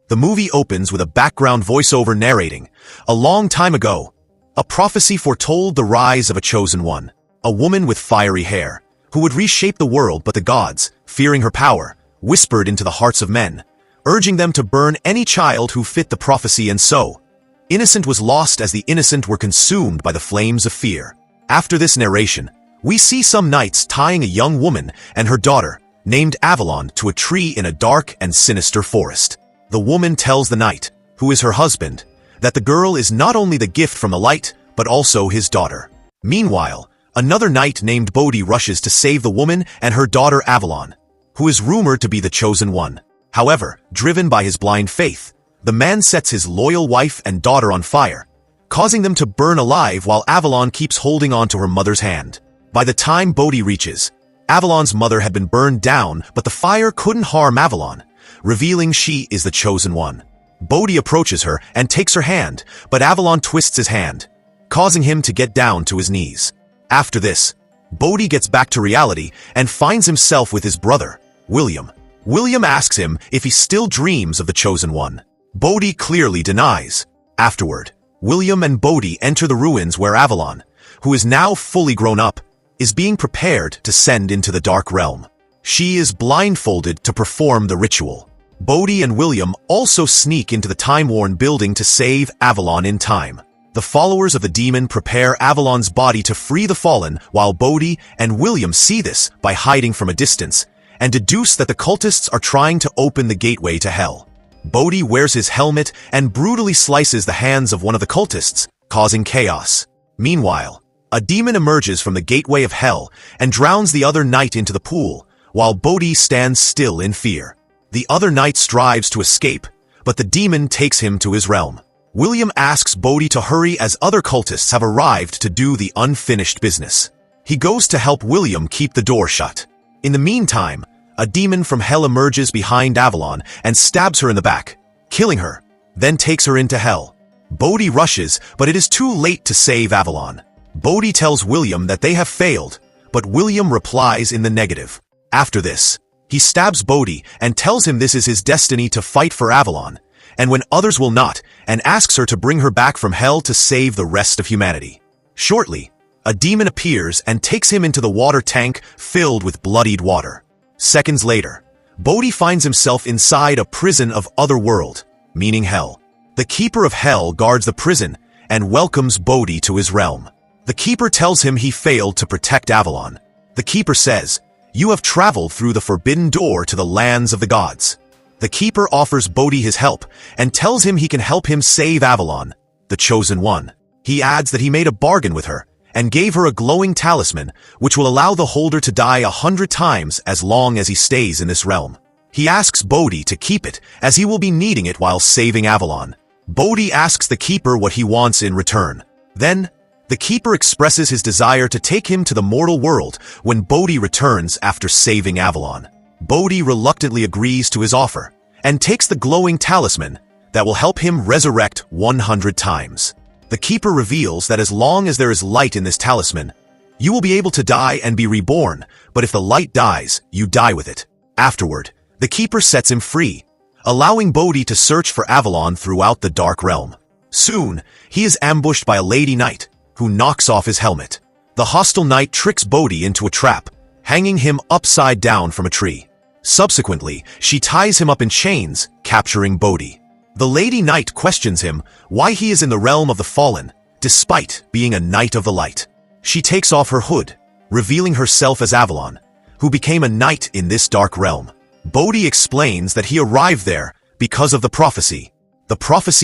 The movie opens with a background voiceover narrating, "A long time ago, a prophecy foretold the rise of a chosen one, a woman with fiery hair, who would reshape the world, but the gods, fearing her power, whispered into the hearts of men, urging them to burn any child who fit the prophecy, and so, innocent was lost as the innocent were consumed by the flames of fear." After this narration, we see some knights tying a young woman and her daughter, named Avalon, to a tree in a dark and sinister forest. The woman tells the knight, who is her husband, that the girl is not only the gift from the light, but also his daughter. Meanwhile, another knight named Bodhi rushes to save the woman and her daughter Avalon, who is rumored to be the chosen one. However, driven by his blind faith, the man sets his loyal wife and daughter on fire, causing them to burn alive while Avalon keeps holding on to her mother's hand. By the time Bodhi reaches, Avalon's mother had been burned down, but the fire couldn't harm Avalon, revealing she is the chosen one. Bodhi approaches her and takes her hand, but Avalon twists his hand, causing him to get down to his knees. After this, Bodhi gets back to reality and finds himself with his brother, William. William asks him if he still dreams of the chosen one. Bodhi clearly denies. Afterward, William and Bodhi enter the ruins where Avalon, who is now fully grown up, is being prepared to send into the dark realm. She is blindfolded to perform the ritual. Bodhi and William also sneak into the time-worn building to save Avalon in time. The followers of the demon prepare Avalon's body to free the fallen, while Bodhi and William see this by hiding from a distance, and deduce that the cultists are trying to open the gateway to hell. Bodhi wears his helmet and brutally slices the hands of one of the cultists, causing chaos. Meanwhile, a demon emerges from the gateway of hell and drowns the other knight into the pool, while Bodhi stands still in fear. The other knight strives to escape, but the demon takes him to his realm. William asks Bodhi to hurry as other cultists have arrived to do the unfinished business. He goes to help William keep the door shut. In the meantime, a demon from hell emerges behind Avalon and stabs her in the back, killing her, then takes her into hell. Bodhi rushes, but it is too late to save Avalon. Bodhi tells William that they have failed, but William replies in the negative. After this, he stabs Bodhi and tells him this is his destiny to fight for Avalon, and when others will not, and asks her to bring her back from hell to save the rest of humanity. Shortly, a demon appears and takes him into the water tank filled with bloodied water. Seconds later, Bodhi finds himself inside a prison of otherworld, meaning hell. The keeper of hell guards the prison and welcomes Bodhi to his realm. The keeper tells him he failed to protect Avalon. The keeper says, "You have traveled through the forbidden door to the lands of the gods." The keeper offers Bodhi his help and tells him he can help him save Avalon, the chosen one. He adds that he made a bargain with her and gave her a glowing talisman, which will allow the holder to die 100 times as long as he stays in this realm. He asks Bodhi to keep it, as he will be needing it while saving Avalon. Bodhi asks the keeper what he wants in return. Then, the keeper expresses his desire to take him to the mortal world when Bodhi returns after saving Avalon. Bodhi reluctantly agrees to his offer and takes the glowing talisman that will help him resurrect 100 times. The keeper reveals that as long as there is light in this talisman, you will be able to die and be reborn, but if the light dies, you die with it. Afterward, the keeper sets him free, allowing Bodhi to search for Avalon throughout the dark realm. Soon, he is ambushed by a lady knight, who knocks off his helmet. The hostile knight tricks Bodhi into a trap, hanging him upside down from a tree. Subsequently, she ties him up in chains, capturing Bodhi. The lady knight questions him why he is in the realm of the fallen, despite being a knight of the light. She takes off her hood, revealing herself as Avalon, who became a knight in this dark realm. Bodhi explains that he arrived there because of the prophecy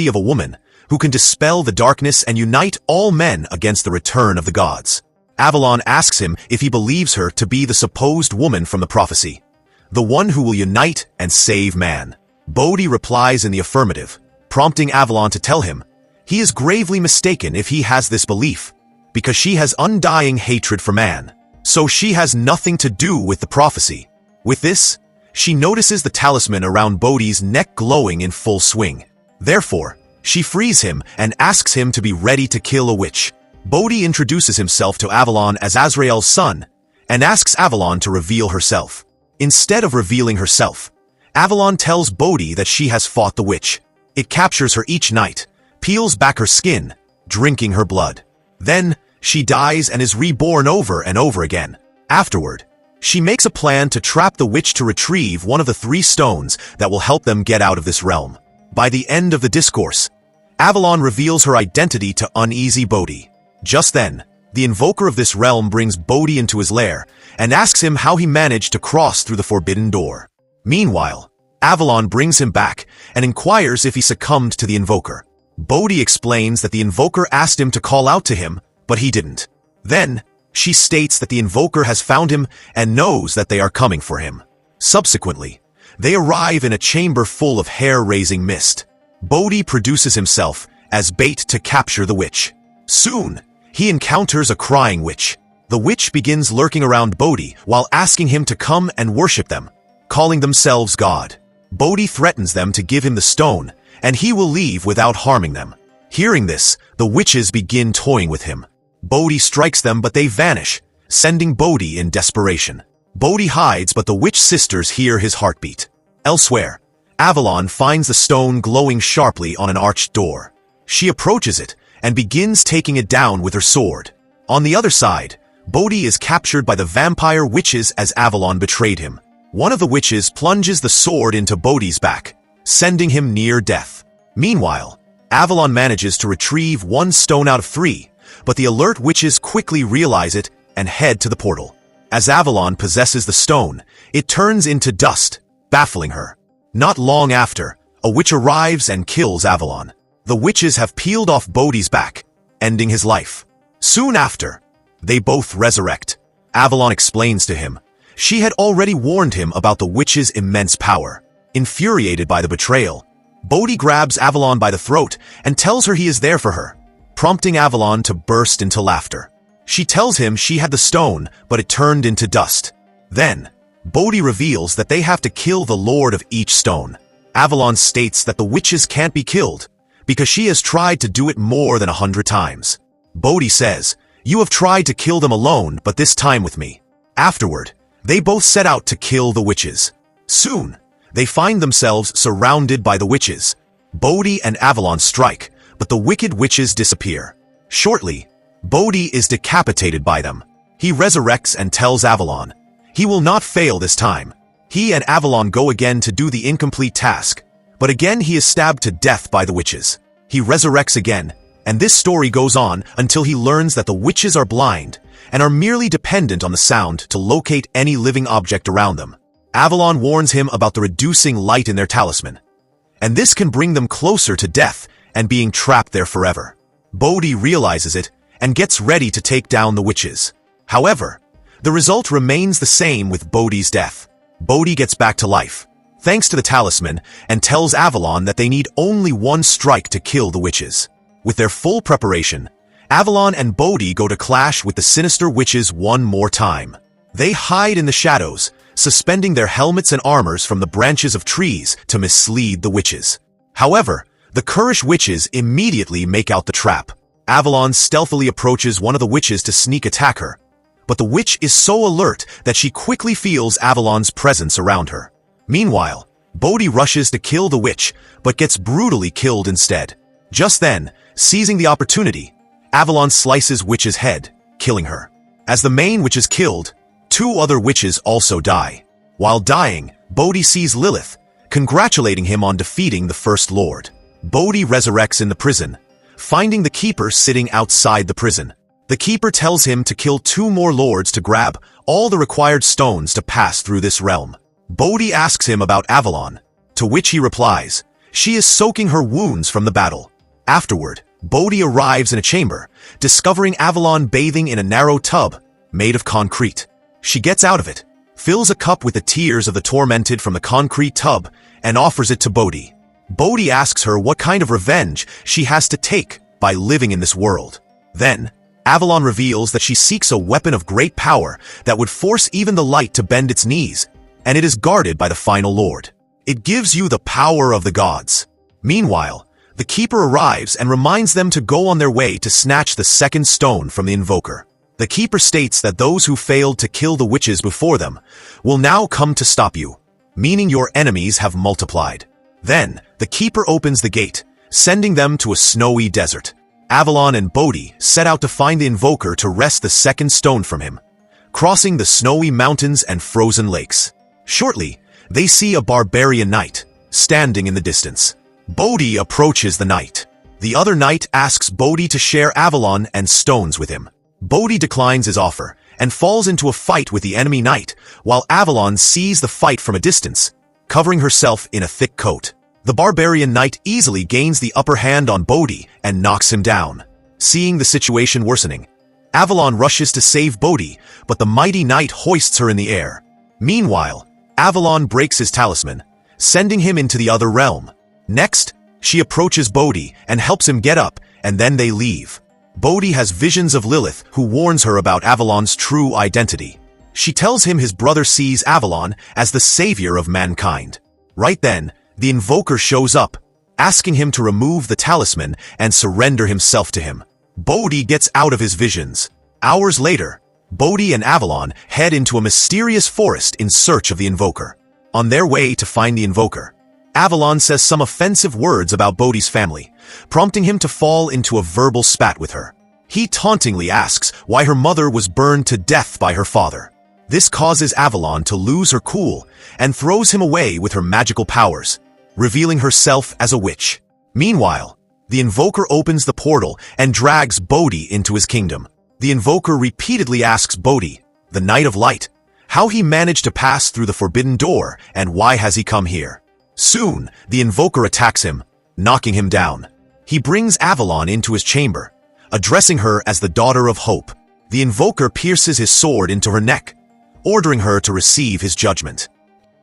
of a woman who can dispel the darkness and unite all men against the return of the gods. Avalon asks him if he believes her to be the supposed woman from the prophecy, the one who will unite and save man. Bodhi replies in the affirmative, prompting Avalon to tell him he is gravely mistaken if he has this belief, because she has undying hatred for man, so she has nothing to do with the prophecy. With this, she notices the talisman around Bodhi's neck glowing in full swing. Therefore, she frees him and asks him to be ready to kill a witch. Bodhi introduces himself to Avalon as Azrael's son and asks Avalon to reveal herself. Instead of revealing herself, Avalon tells Bodhi that she has fought the witch. It captures her each night, peels back her skin, drinking her blood. Then, she dies and is reborn over and over again. Afterward, she makes a plan to trap the witch to retrieve one of the 3 stones that will help them get out of this realm. By the end of the discourse, Avalon reveals her identity to uneasy Bodhi. Just then, the invoker of this realm brings Bodhi into his lair and asks him how he managed to cross through the forbidden door. Meanwhile, Avalon brings him back and inquires if he succumbed to the invoker. Bodhi explains that the invoker asked him to call out to him, but he didn't. Then, she states that the invoker has found him and knows that they are coming for him. Subsequently, they arrive in a chamber full of hair-raising mist. Bodhi produces himself as bait to capture the witch. Soon, he encounters a crying witch. The witch begins lurking around Bodhi while asking him to come and worship them, calling themselves God. Bodhi threatens them to give him the stone, and he will leave without harming them. Hearing this, the witches begin toying with him. Bodhi strikes them, but they vanish, sending Bodhi in desperation. Bodhi hides, but the witch sisters hear his heartbeat. Elsewhere, Avalon finds the stone glowing sharply on an arched door. She approaches it and begins taking it down with her sword. On the other side, Bodhi is captured by the vampire witches as Avalon betrayed him. One of the witches plunges the sword into Bodhi's back, sending him near death. Meanwhile, Avalon manages to retrieve 1 stone out of 3, but the alert witches quickly realize it and head to the portal. As Avalon possesses the stone, it turns into dust, baffling her. Not long after, a witch arrives and kills Avalon. The witches have peeled off Bodhi's back, ending his life. Soon after, they both resurrect. Avalon explains to him she had already warned him about the witch's immense power. Infuriated by the betrayal, Bodhi grabs Avalon by the throat and tells her he is there for her, prompting Avalon to burst into laughter. She tells him she had the stone, but it turned into dust. Then, Bodhi reveals that they have to kill the lord of each stone. Avalon states that the witches can't be killed, because she has tried to do it more than 100 times. Bodhi says, "You have tried to kill them alone, but this time with me." Afterward, they both set out to kill the witches. Soon, they find themselves surrounded by the witches. Bodhi and Avalon strike, but the wicked witches disappear. Shortly, Bodhi is decapitated by them. He resurrects and tells Avalon he will not fail this time. He and Avalon go again to do the incomplete task, but again he is stabbed to death by the witches. He resurrects again, and this story goes on until he learns that the witches are blind and are merely dependent on the sound to locate any living object around them. Avalon warns him about the reducing light in their talisman, and this can bring them closer to death and being trapped there forever. Bodhi realizes it and gets ready to take down the witches. However, the result remains the same with Bodhi's death. Bodhi gets back to life, thanks to the talisman, and tells Avalon that they need only 1 strike to kill the witches. With their full preparation, Avalon and Bodhi go to clash with the sinister witches one more time. They hide in the shadows, suspending their helmets and armors from the branches of trees to mislead the witches. However, the currish witches immediately make out the trap. Avalon stealthily approaches one of the witches to sneak attack her, but the witch is so alert that she quickly feels Avalon's presence around her. Meanwhile, Bodhi rushes to kill the witch, but gets brutally killed instead. Just then, seizing the opportunity, Avalon slices Witch's head, killing her. As the main witch is killed, 2 other witches also die. While dying, Bodhi sees Lilith, congratulating him on defeating the First Lord. Bodhi resurrects in the prison, finding the keeper sitting outside the prison. The keeper tells him to kill 2 more lords to grab all the required stones to pass through this realm. Bodhi asks him about Avalon, to which he replies, she is soaking her wounds from the battle. Afterward, Bodhi arrives in a chamber, discovering Avalon bathing in a narrow tub made of concrete. She gets out of it, fills a cup with the tears of the tormented from the concrete tub, and offers it to Bodhi. Bodhi asks her what kind of revenge she has to take by living in this world. Then, Avalon reveals that she seeks a weapon of great power that would force even the light to bend its knees, and it is guarded by the final lord. It gives you the power of the gods. Meanwhile, the keeper arrives and reminds them to go on their way to snatch the second stone from the invoker. The keeper states that those who failed to kill the witches before them will now come to stop you. meaning your enemies have multiplied. Then, the keeper opens the gate, sending them to a snowy desert. Avalon and Bodhi set out to find the invoker to wrest the second stone from him, crossing the snowy mountains and frozen lakes. Shortly, they see a barbarian knight, standing in the distance. Bodhi approaches the knight. The other knight asks Bodhi to share Avalon and stones with him. Bodhi declines his offer, and falls into a fight with the enemy knight, while Avalon sees the fight from a distance, covering herself in a thick coat. The barbarian knight easily gains the upper hand on Bodhi and knocks him down. Seeing the situation worsening, Avalon rushes to save Bodhi, but the mighty knight hoists her in the air. Meanwhile, Avalon breaks his talisman, sending him into the other realm. Next, she approaches Bodhi and helps him get up, and then they leave. Bodhi has visions of Lilith, who warns her about Avalon's true identity. She tells him his brother sees Avalon as the savior of mankind. Right then, the invoker shows up, asking him to remove the talisman and surrender himself to him. Bodhi gets out of his visions. Hours later, Bodhi and Avalon head into a mysterious forest in search of the invoker. On their way to find the invoker, Avalon says some offensive words about Bodhi's family, prompting him to fall into a verbal spat with her. He tauntingly asks why her mother was burned to death by her father. This causes Avalon to lose her cool and throws him away with her magical powers, revealing herself as a witch. Meanwhile, the invoker opens the portal and drags Bodhi into his kingdom. The invoker repeatedly asks Bodhi, the Knight of Light, how he managed to pass through the forbidden door and why has he come here. Soon, the invoker attacks him, knocking him down. He brings Avalon into his chamber, addressing her as the Daughter of Hope. The invoker pierces his sword into her neck, ordering her to receive his judgment.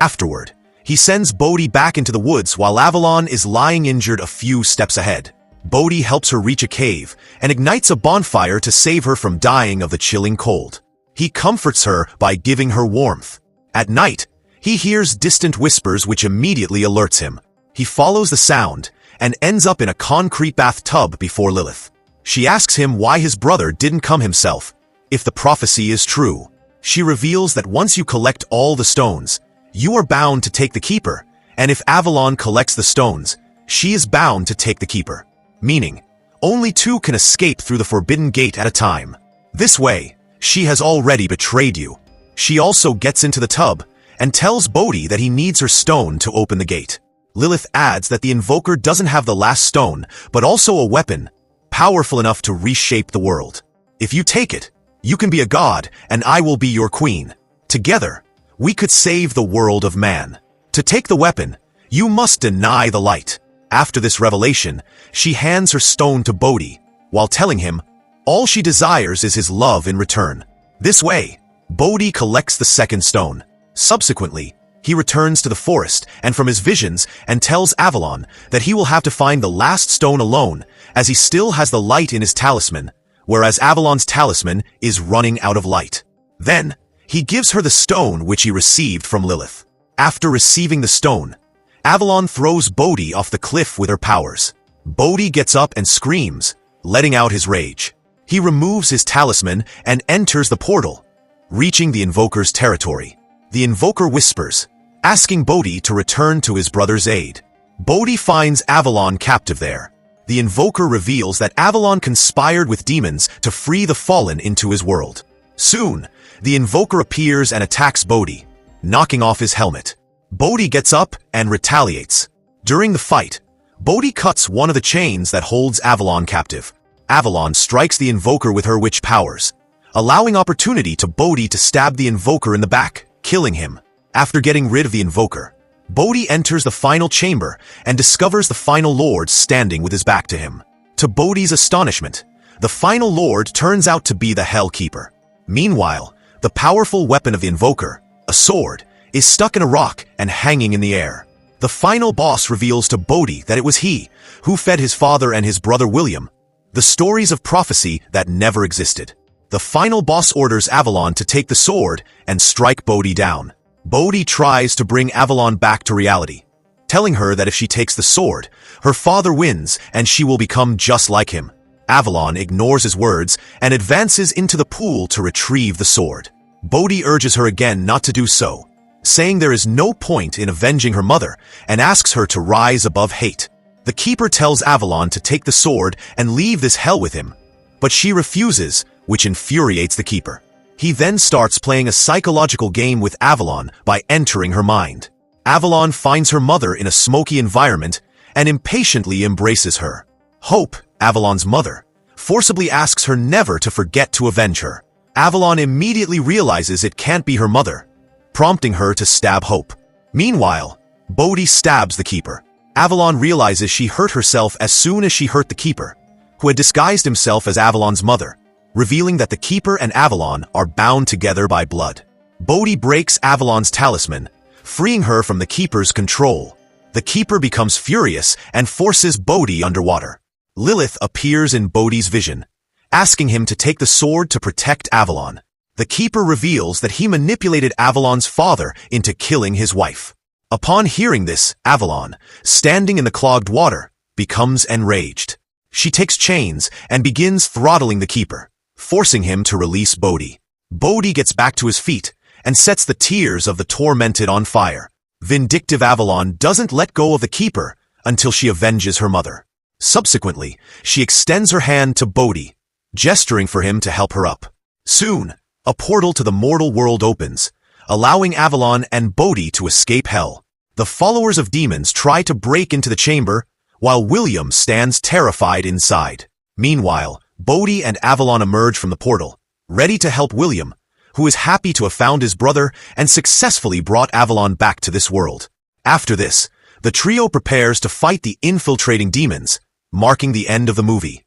Afterward, he sends Bodhi back into the woods while Avalon is lying injured a few steps ahead. Bodhi helps her reach a cave and ignites a bonfire to save her from dying of the chilling cold. He comforts her by giving her warmth. At night, he hears distant whispers which immediately alerts him. He follows the sound and ends up in a concrete bathtub before Lilith. She asks him why his brother didn't come himself, if the prophecy is true. She reveals that once you collect all the stones, you are bound to take the keeper, and if Avalon collects the stones, she is bound to take the keeper. Meaning, only two can escape through the forbidden gate at a time. This way, she has already betrayed you. She also gets into the tub and tells Bodhi that he needs her stone to open the gate. Lilith adds that the invoker doesn't have the last stone, but also a weapon, powerful enough to reshape the world. If you take it, you can be a god, and I will be your queen. Together, we could save the world of man. To take the weapon, you must deny the light. After this revelation, she hands her stone to Bodhi, while telling him all she desires is his love in return. This way, Bodhi collects the second stone. Subsequently, he returns to the forest and from his visions and tells Avalon that he will have to find the last stone alone, as he still has the light in his talisman, whereas Avalon's talisman is running out of light. Then, he gives her the stone which he received from Lilith. After receiving the stone, Avalon throws Bodhi off the cliff with her powers. Bodhi gets up and screams, letting out his rage. He removes his talisman and enters the portal, reaching the invoker's territory. The invoker whispers, asking Bodhi to return to his brother's aid. Bodhi finds Avalon captive there. The invoker reveals that Avalon conspired with demons to free the fallen into his world. Soon, the invoker appears and attacks Bodhi, knocking off his helmet. Bodhi gets up and retaliates. During the fight, Bodhi cuts one of the chains that holds Avalon captive. Avalon strikes the invoker with her witch powers, allowing opportunity to Bodhi to stab the invoker in the back, killing him. After getting rid of the invoker, Bodhi enters the final chamber and discovers the final lord standing with his back to him. To Bodhi's astonishment, the final lord turns out to be the Hellkeeper. Meanwhile, the powerful weapon of the invoker, a sword, is stuck in a rock and hanging in the air. The final boss reveals to Bodhi that it was he who fed his father and his brother William, the stories of prophecy that never existed. The final boss orders Avalon to take the sword and strike Bodhi down. Bodhi tries to bring Avalon back to reality, telling her that if she takes the sword, her father wins and she will become just like him. Avalon ignores his words and advances into the pool to retrieve the sword. Bodhi urges her again not to do so, saying there is no point in avenging her mother and asks her to rise above hate. The Keeper tells Avalon to take the sword and leave this hell with him, but she refuses, which infuriates the Keeper. He then starts playing a psychological game with Avalon by entering her mind. Avalon finds her mother in a smoky environment and impatiently embraces her. Hope, Avalon's mother, forcibly asks her never to forget to avenge her. Avalon immediately realizes it can't be her mother, prompting her to stab Hope. Meanwhile, Bodhi stabs the Keeper. Avalon realizes she hurt herself as soon as she hurt the Keeper, who had disguised himself as Avalon's mother, revealing that the Keeper and Avalon are bound together by blood. Bodhi breaks Avalon's talisman, freeing her from the Keeper's control. The Keeper becomes furious and forces Bodhi underwater. Lilith appears in Bodhi's vision, asking him to take the sword to protect Avalon. The Keeper reveals that he manipulated Avalon's father into killing his wife. Upon hearing this, Avalon, standing in the clogged water, becomes enraged. She takes chains and begins throttling the Keeper, forcing him to release Bodhi. Bodhi gets back to his feet and sets the tears of the tormented on fire. Vindictive Avalon doesn't let go of the Keeper until she avenges her mother. Subsequently, she extends her hand to Bodhi, gesturing for him to help her up. Soon, a portal to the mortal world opens, allowing Avalon and Bodhi to escape hell. The followers of demons try to break into the chamber, while William stands terrified inside. Meanwhile, Bodhi and Avalon emerge from the portal, ready to help William, who is happy to have found his brother and successfully brought Avalon back to this world. After this, the trio prepares to fight the infiltrating demons, marking the end of the movie.